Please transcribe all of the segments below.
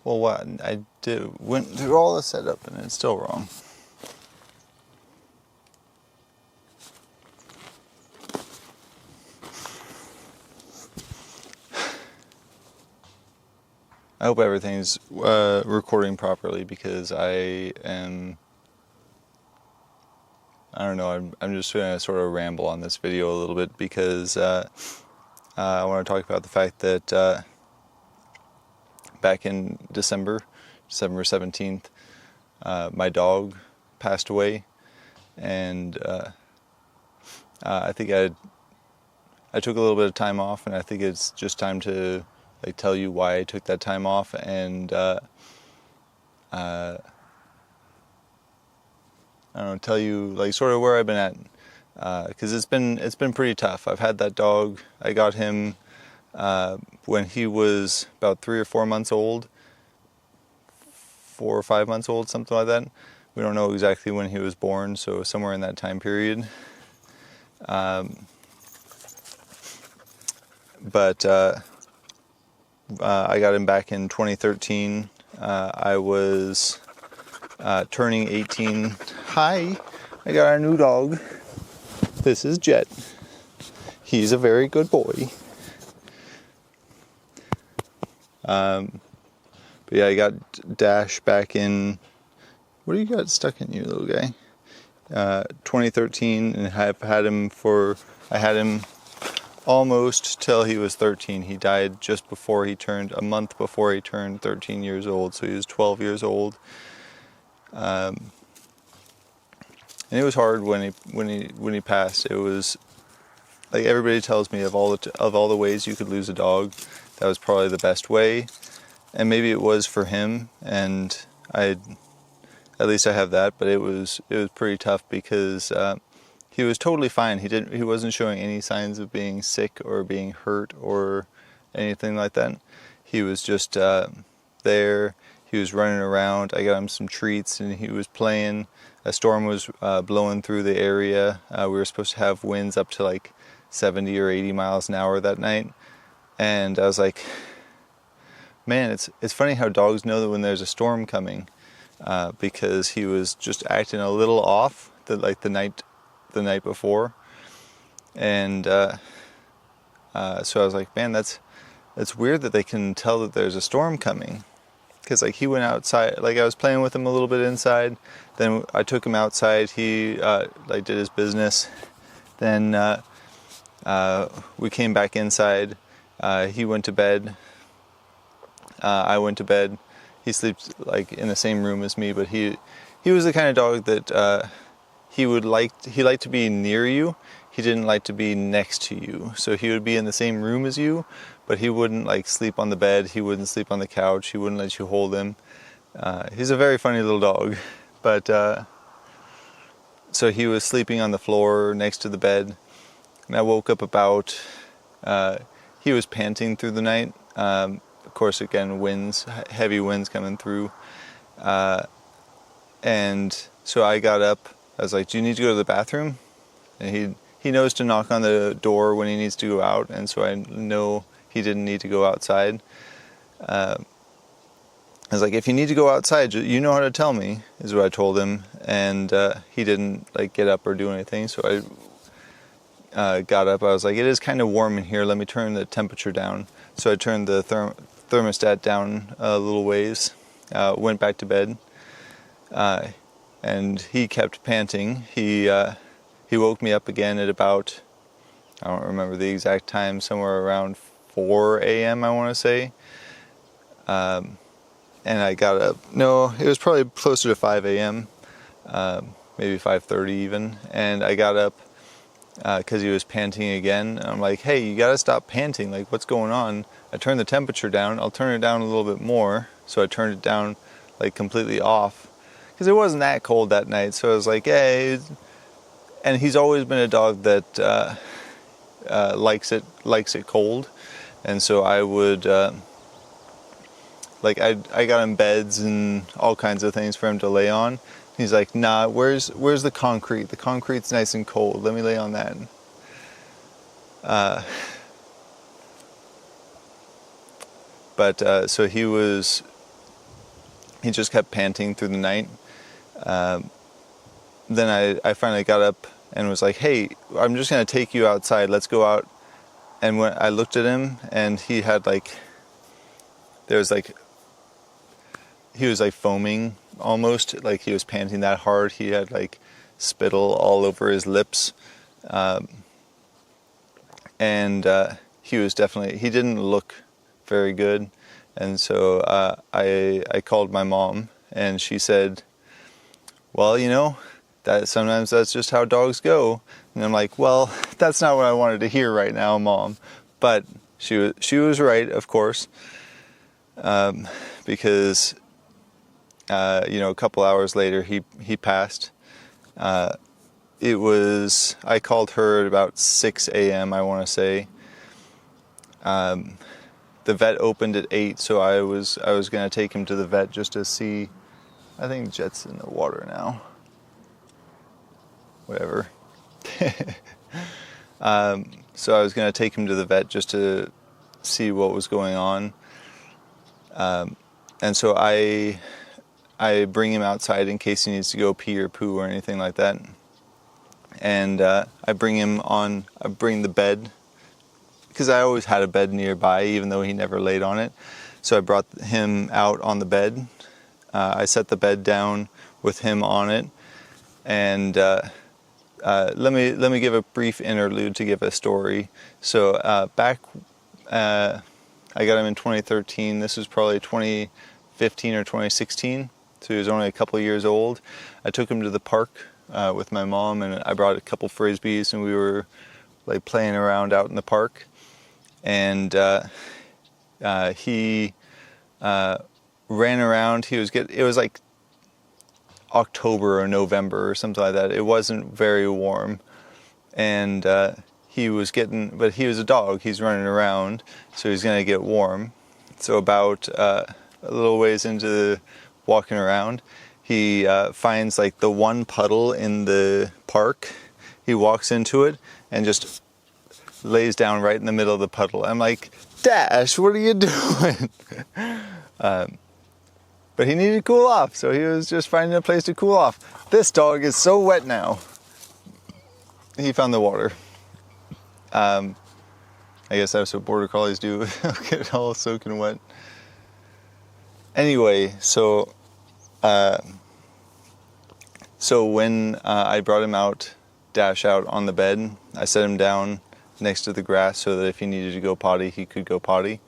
Well, what? Went through all the setup and it's still wrong. I hope everything's recording properly because I don't know, I'm just going to sort of ramble on this video a little bit because I want to talk about the fact that back in December 17th, my dog passed away, and I think I took a little bit of time off, and I think it's just time to tell you why I took that time off, and I don't know, tell you sort of where I've been at, because it's been pretty tough. I've had that dog. I got him when he was about 3 or 4 months old, 4 or 5 months old, something like that. We don't know exactly when he was born, so somewhere in that time period. But I got him back in 2013. I was turning 18. Hi, I got our new dog. This is Jet. He's a very good boy. But yeah, I got Dash back in. What do you got stuck in you, little guy? 2013, and I had him almost till he was 13. He died just before a month before he turned 13 years old. So he was 12 years old. And it was hard when he passed. It was like everybody tells me of all the ways you could lose a dog, that was probably the best way. And maybe it was for him, and at least I have that. But it was pretty tough because he was totally fine. He wasn't showing any signs of being sick or being hurt or anything like that. He was just there. He was running around. I got him some treats, and he was playing. A storm was blowing through the area. We were supposed to have winds up to 70 or 80 miles an hour that night. And I was like, man, it's funny how dogs know that when there's a storm coming, because he was just acting a little off the night before. And so I was like, man, that's weird that they can tell that there's a storm coming. Because he went outside, I was playing with him a little bit inside, then I took him outside, he did his business, then we came back inside, he went to bed, I went to bed. He sleeps in the same room as me, but he was the kind of dog that he liked to be near you. He didn't like to be next to you. So he would be in the same room as you, but he wouldn't sleep on the bed. He wouldn't sleep on the couch. He wouldn't let you hold him. He's a very funny little dog. But so he was sleeping on the floor next to the bed, and I woke up about. He was panting through the night. Of course, again, heavy winds coming through, and so I got up. I was like, "Do you need to go to the bathroom?" And he knows to knock on the door when he needs to go out, and so I know he didn't need to go outside. I was like, "If you need to go outside, you know how to tell me," is what I told him, and he didn't get up or do anything. So I got up. I was like, "It is kind of warm in here. Let me turn the temperature down." So I turned the thermostat down a little ways. Went back to bed, and he kept panting. He woke me up again at about, I don't remember the exact time, somewhere around 4 a.m. I want to say. And I got up. No, it was probably closer to 5 a.m. Maybe 5:30 even. And I got up because he was panting again. I'm like, "Hey, you gotta stop panting. What's going on?" I turned the temperature down. I'll turn it down a little bit more. So I turned it down completely off because it wasn't that cold that night. So I was like, "Hey." And he's always been a dog that likes it cold, and so I would I got him beds and all kinds of things for him to lay on. He's like, "Nah, where's the concrete? The concrete's nice and cold. Let me lay on that." So he was he just kept panting through the night. Then I finally got up and was like, hey, I'm just going to take you outside. Let's go out. And when I looked at him, and he had like, he was like foaming almost, like he was panting that hard. He had like spittle all over his lips. And he didn't look very good. And so I called my mom, and she said, well, you know, that sometimes that's just how dogs go. And I'm like, well, that's not what I wanted to hear right now, Mom. But she was right, of course, because you know, a couple hours later he passed. I called her at about 6 a.m. I want to say. The vet opened at 8, so I was going to take him to the vet just to see. I think Jet's in the water now. Whatever. So I was going to take him to the vet just to see what was going on. And so I bring him outside in case he needs to go pee or poo or anything like that. And I bring the bed, because I always had a bed nearby, even though he never laid on it. So I brought him out on the bed. I set the bed down with him on it, and let me give a brief interlude to give a story. So I got him in 2013. This was probably 2015 or 2016. So he was only a couple of years old. I took him to the park with my mom, and I brought a couple frisbees, and we were like playing around out in the park. And he ran around. It was like October or November or something like that. It wasn't very warm, and he was a dog. He's running around, so he's gonna get warm. So about a little ways into walking around, he finds like the one puddle in the park. He walks into it and just lays down right in the middle of the puddle. I'm like, Dash, what are you doing? But he needed to cool off, so he was just finding a place to cool off. This dog is so wet now. He found the water. I guess that's what border collies do. Get all soaking wet. Anyway, so when I brought him out, Dash out on the bed, I set him down next to the grass so that if he needed to go potty, he could go potty.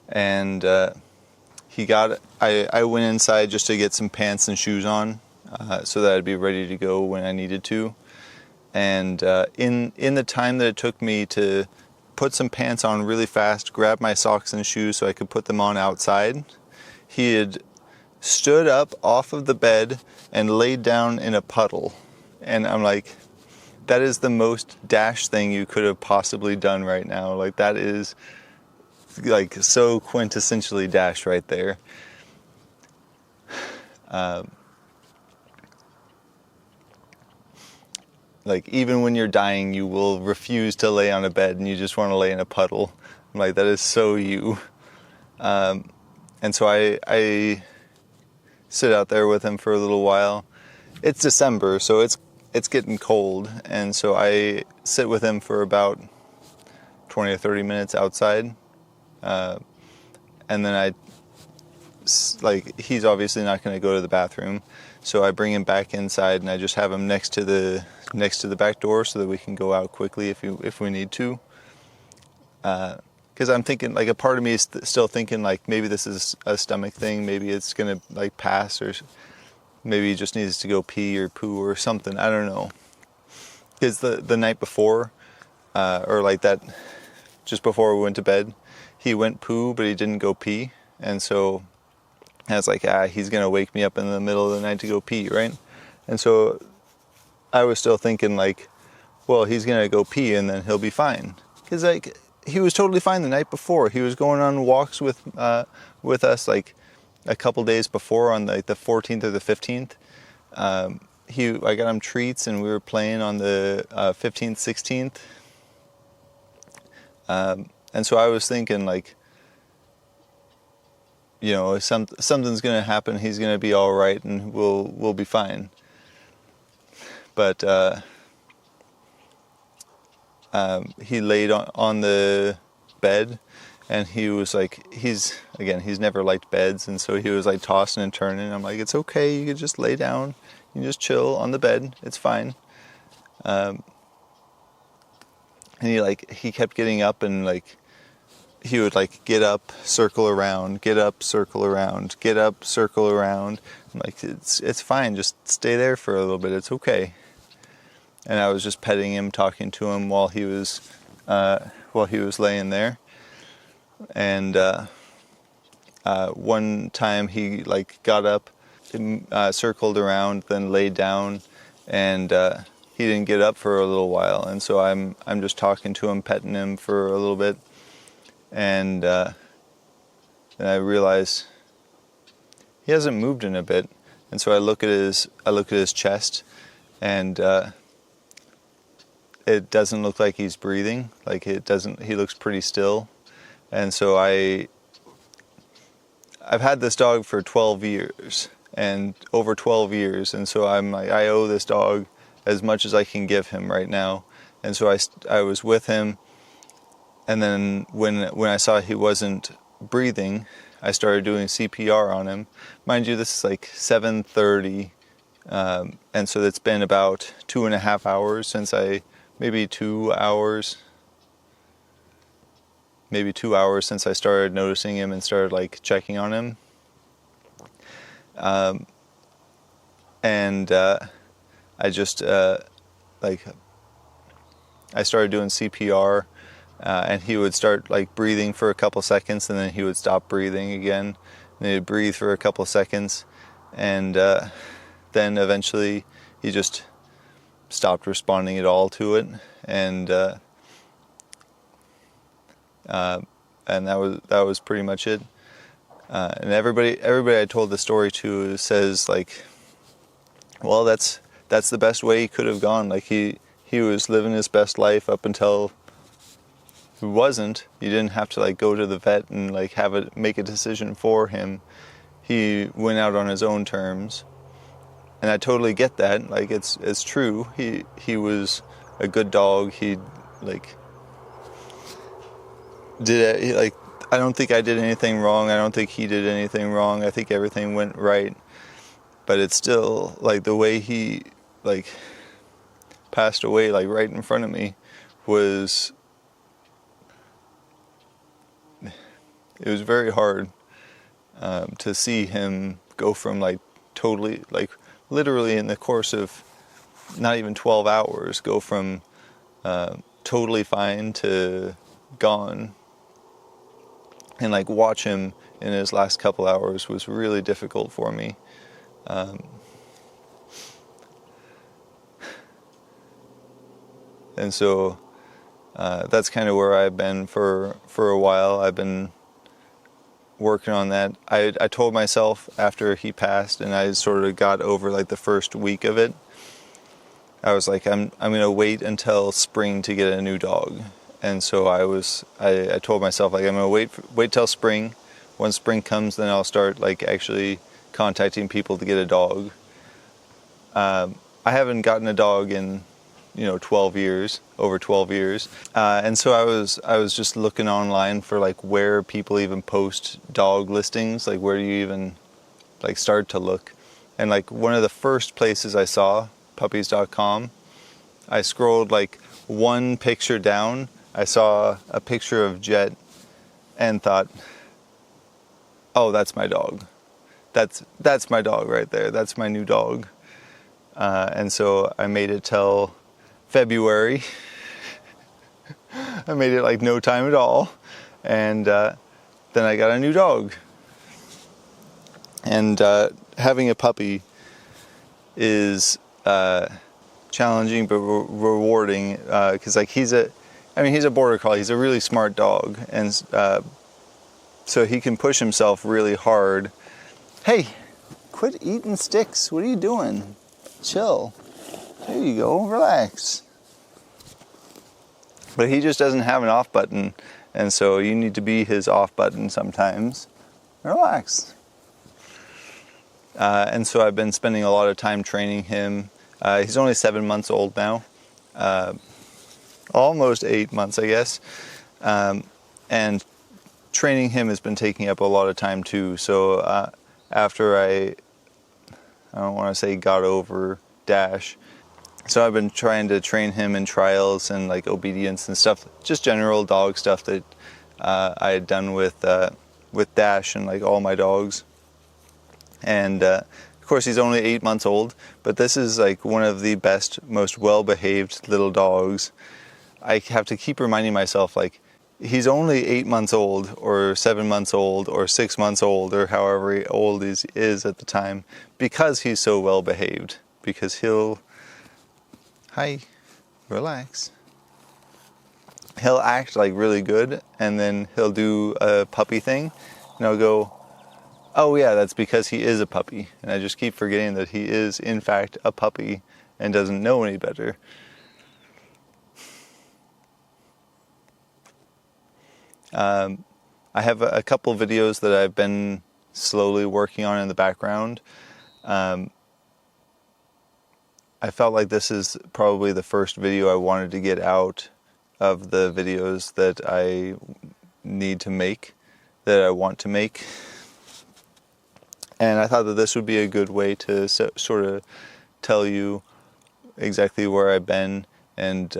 And I went inside just to get some pants and shoes on, so that I'd be ready to go when I needed to. And in the time that it took me to put some pants on really fast, grab my socks and shoes so I could put them on outside, he had stood up off of the bed and laid down in a puddle. And I'm like, that is the most Dash thing you could have possibly done right now. Like, that is like so quintessentially Dash right there. Like, even when you're dying, you will refuse to lay on a bed and you just want to lay in a puddle. I'm like, that is so you. And so I sit out there with him for a little while. It's December, so it's getting cold, and so I sit with him for about 20 or 30 minutes outside. And then he's obviously not going to go to the bathroom, so I bring him back inside, and I just have him next to the back door so that we can go out quickly if we need to. Because I'm thinking, like, a part of me is still thinking, like, maybe this is a stomach thing, maybe it's going to, like, pass, or maybe he just needs to go pee or poo or something. I don't know. Because the night before, or like that, just before we went to bed, he went poo, but he didn't go pee. And so I was like, he's going to wake me up in the middle of the night to go pee, right? And so I was still thinking, like, well, he's going to go pee and then he'll be fine. Because, like, he was totally fine the night before. He was going on walks with us, like, a couple days before, on like the 14th or the 15th. I got him treats, and we were playing on the 15th, 16th. And so I was thinking, like, something's going to happen. He's going to be all right, and we'll be fine. But he laid on the bed, and he was like, he's never liked beds, and so he was like tossing and turning. I'm like, it's okay, you can just lay down, you can just chill on the bed, it's fine. And he kept getting up, and like he would like get up, circle around, get up, circle around, get up, circle around. I'm like, it's fine, just stay there for a little bit, it's okay. And I was just petting him, talking to him while he was laying there. And one time he like got up, circled around, then laid down, and he didn't get up for a little while. And so I'm just talking to him, petting him for a little bit, and I realize he hasn't moved in a bit. And so I look at his chest, and it doesn't look like he's breathing. Like he looks pretty still. And so I've had this dog for 12 years, and over 12 years. And so I'm like, I owe this dog as much as I can give him right now. And so I was with him. And then when I saw he wasn't breathing, I started doing CPR on him. Mind you, this is like 7:30. And so it's been about 2.5 hours since maybe 2 hours since I started noticing him and started like checking on him. I just I started doing CPR, and he would start like breathing for a couple seconds, and then he would stop breathing again, and he'd breathe for a couple seconds, and then eventually he just stopped responding at all to it, and that was pretty much it. And everybody I told the story to says like, well, that's the best way he could have gone. Like he was living his best life up until he wasn't. You didn't have to like go to the vet and like make a decision for him. He went out on his own terms. And I totally get that. Like it's true. He was a good dog. He like I don't think I did anything wrong. I don't think he did anything wrong. I think everything went right. But it's still like the way he like passed away like right in front of me was very hard to see him go from like totally like literally in the course of not even 12 hours go from totally fine to gone. And like watch him in his last couple hours was really difficult for me. And so that's kind of where I've been for a while. I've been working on that. I told myself after he passed, and I sort of got over like the first week of it, I was like, I'm gonna wait until spring to get a new dog. And so I told myself like I'm gonna wait till spring. When spring comes, then I'll start like actually contacting people to get a dog. I haven't gotten a dog in 12 years, over 12 years. And so I was just looking online for like where people even post dog listings, like where do you even like start to look. And like one of the first places I saw, puppies.com, I scrolled like one picture down, I saw a picture of Jet and thought, oh, that's my dog. That's my dog right there. That's my new dog. And so I made it till February. I made it like no time at all. And then I got a new dog. And having a puppy is challenging but rewarding, because like he's a border collie. He's a really smart dog, and so he can push himself really hard. Hey, quit eating sticks. What are you doing? Chill. There you go. Relax. But he just doesn't have an off button, and so you need to be his off button sometimes. Relax. And so I've been spending a lot of time training him. He's only 7 months old now. Almost 8 months, I guess. And training him has been taking up a lot of time too. So after I don't want to say got over Dash, so I've been trying to train him in trials and like obedience and stuff, just general dog stuff that I had done with Dash and like all my dogs. And of course he's only 8 months old, but this is like one of the best, most well-behaved little dogs. I have to keep reminding myself, like, he's only 8 months old or 7 months old or 6 months old or however old he is at the time, because he's so well behaved. Because he'll, hi, relax. He'll act like really good, and then he'll do a puppy thing and I'll go, oh yeah, that's because he is a puppy. And I just keep forgetting that he is in fact a puppy and doesn't know any better. I have a couple videos that I've been slowly working on in the background. I felt like this is probably the first video I wanted to get out of the videos that I need to make, that I want to make. And I thought that this would be a good way to sort of tell you exactly where I've been. And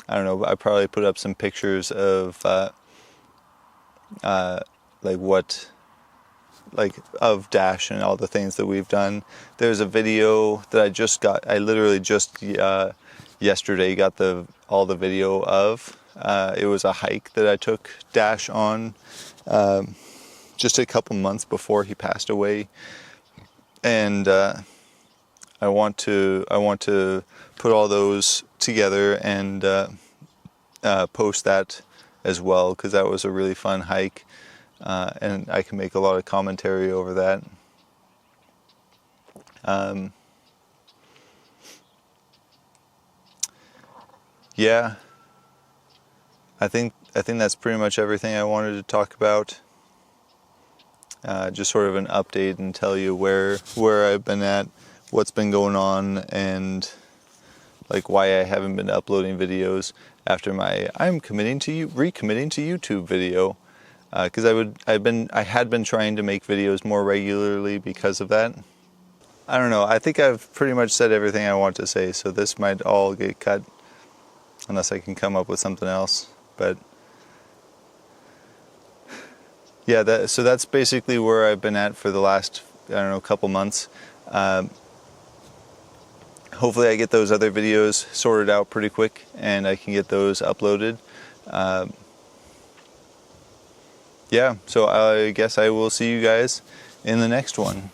I don't know, I probably put up some pictures of of Dash and all the things that we've done. There's a video that I literally just yesterday got all the video of. It was a hike that I took Dash on just a couple months before he passed away, and I want to put all those together and post that as well, because that was a really fun hike, and I can make a lot of commentary over that. Yeah, I think that's pretty much everything I wanted to talk about. Just sort of an update and tell you where I've been at, what's been going on, and like why I haven't been uploading videos after my recommitting to YouTube video, because I had been trying to make videos more regularly because of that. I don't know, I think I've pretty much said everything I want to say, so this might all get cut unless I can come up with something else. But yeah, so that's basically where I've been at for the last, I don't know, couple months. Hopefully I get those other videos sorted out pretty quick and I can get those uploaded. Yeah, so I guess I will see you guys in the next one.